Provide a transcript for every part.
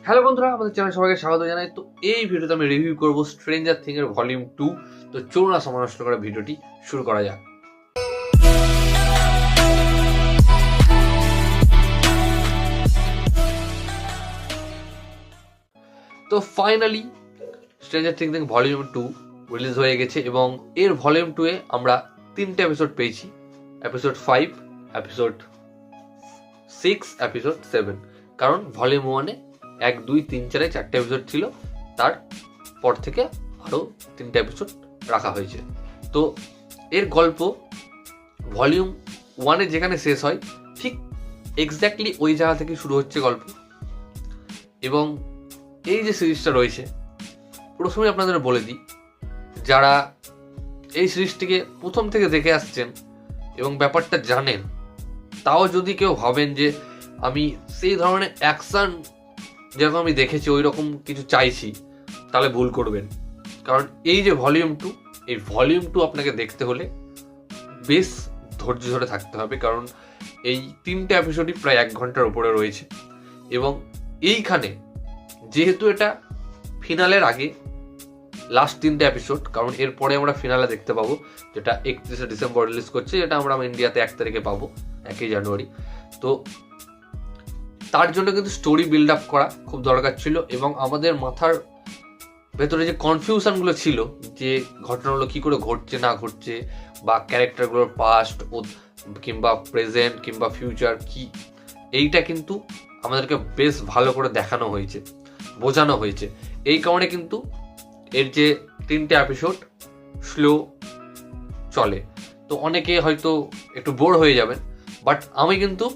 Hello বন্ধুরা, আমাদের channel সবাইকে স্বাগত জানাই। তো এই ভিডিওতে আমি রিভিউ করব স্ট্রেঞ্জার থিং এর ভলিউম 2। তো চলুন না সময় নষ্ট করে ভিডিওটি শুরু করা যাক। তো finally stranger thing volume 2 release হয়ে গেছে এবং এর ভলিউম 2 এ আমরা 3টে এপিসোড পেয়েছি। Episode 5, episode 6, episode 7। কারণ ভলিউম 1 এ 1, 2, 3, 4, 4টে এপিসোড ছিল, তারপর থেকে আরও 3টে এপিসোড রাখা হয়েছে। তো এর গল্প ভলিউম 1 এ যেখানে শেষ হয় ঠিক এক্স্যাক্টলি ওই জায়গা থেকে শুরু হচ্ছে গল্প। এবং এই যে সিরিজটা রয়েছে, প্রথমে আপনাদের বলে দিই, যারা এই সিরিজটিকে প্রথম থেকে দেখে আসছেন এবং ব্যাপারটা জানেন, তাও যদি কেউ ভাবেন যে আমি সেই ধরনের অ্যাকশন যেরকম আমি দেখেছি ওই রকম কিছু চাইছি, তাহলে ভুল করবেন। কারণ এই যে ভলিউম 2, এই ভলিউম 2 আপনাকে দেখতে হলে বেশ ধৈর্য ধরে থাকতে হবে। কারণ এই 3টে এপিসোডই প্রায় 1 ঘন্টার উপরে রয়েছে এবং এইখানে যেহেতু এটা ফিনালের আগে লাস্ট 3টে এপিসোড, কারণ এরপরে আমরা ফিনালে দেখতে পাবো, যেটা 31শে ডিসেম্বর রিলিজ করছে, যেটা আমরা ইন্ডিয়াতে 1 তারিখে পাবো, 1 জানুয়ারি। তো তার জন্য কিন্তু স্টোরি বিল্ড আপ করা খুব দরকার ছিল এবং আমাদের মাথার ভেতরে যে কনফিউশনগুলো ছিল, যে ঘটনাগুলো কী করে ঘটছে না ঘটছে, বা ক্যারেক্টারগুলোর পাস্ট কিংবা প্রেজেন্ট কিংবা ফিউচার কি, এইটা কিন্তু আমাদেরকে বেশ ভালো করে দেখানো হয়েছে, বোঝানো হয়েছে। এই কারণে কিন্তু এর যে 3টে এপিসোড স্লো চলে। তো অনেকে হয়তো একটু বোর হয়ে যাবেন, বাট আমি কিন্তু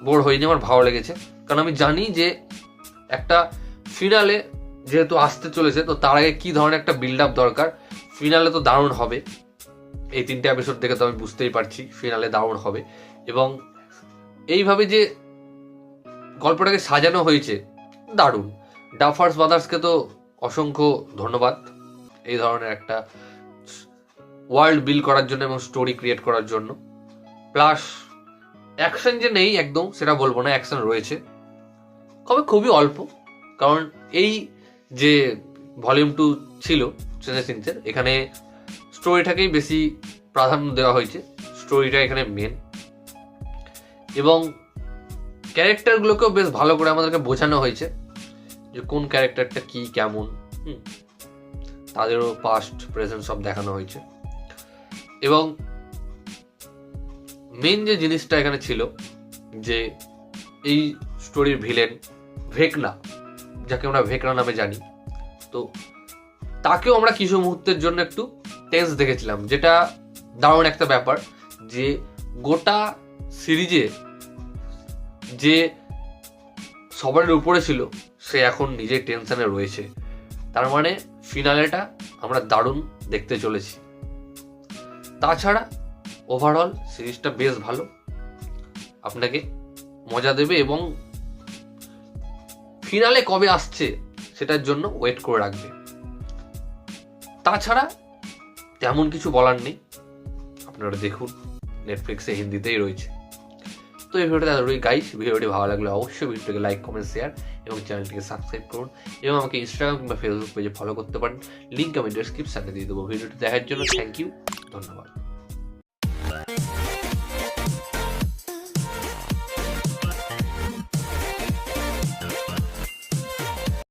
বোর হইনি, আমার ভালো লেগেছে। কারণ আমি জানি যে একটা ফিনালে যেহেতু আসতে চলেছে, তো তার আগে কী ধরনের একটা বিল্ড আপ দরকার। ফিনালে তো দারুণ হবে, এই 3টে এপিসোড দেখে তো আমি বুঝতেই পারছি ফিনালে দারুণ হবে। এবং এইভাবে যে গল্পটাকে সাজানো হয়েছে দারুণ। ডাফার্স ব্রাদার্সকে তো অসংখ্য ধন্যবাদ এই ধরনের একটা ওয়ার্ল্ড বিল্ড করার জন্য এবং স্টোরি ক্রিয়েট করার জন্য। প্লাস অ্যাকশন যে নেই একদম সেটা বলবো না, অ্যাকশন রয়েছে, তবে খুবই অল্প। কারণ এই যে ভলিউম 2 ছিল স্ট্রেঞ্জার থিংসের, এখানে স্টোরিটাকেই বেশি প্রাধান্য দেওয়া হয়েছে, স্টোরিটা এখানে মেন। এবং ক্যারেক্টারগুলোকেও বেশ ভালো করে আমাদেরকে বোঝানো হয়েছে যে কোন ক্যারেক্টারটা কি কেমন, তাদেরও পাস্ট প্রেজেন্ট সব দেখানো হয়েছে। এবং মেন যে জিনিসটা এখানে ছিল, যে এই স্টোরির ভিলেন ভেকনা, যাকে আমরা ভেকনা নামে জানি, তো তাকেও আমরা কিছু মুহূর্তের জন্য একটু টেন্স দেখেছিলাম, যেটা দারুণ একটা ব্যাপার। যে গোটা সিরিজে যে সবার উপরে ছিল, সে এখন নিজে টেনশনে রয়েছে। তার মানে ফিনালেটা আমরা দারুণ দেখতে চলেছি। তাছাড়া ওভারঅল সিরিজটা বেশ ভালো, আপনাকে মজা দেবে এবং ফিনালে কবে আসছে সেটার জন্য ওয়েট করে রাখবে। তাছাড়া তেমন কিছু বলার নেই, আপনারা দেখুন, নেটফ্লিক্সে হিন্দিতেই রয়েছে। তো এই ভিডিওটা এতটুকুই গাইস। ভিডিওটি ভালো লাগলে অবশ্যই ভিডিওটিকে লাইক, কমেন্ট, শেয়ার এবং চ্যানেলটিকে সাবস্ক্রাইব করুন এবং আমাকে ইনস্টাগ্রাম কিংবা ফেসবুক পেজে ফলো করতে পারেন। লিঙ্ক আমি ডেসক্রিপশনে দিয়ে দেবো। ভিডিওটি দেখার জন্য থ্যাংক ইউ, ধন্যবাদ।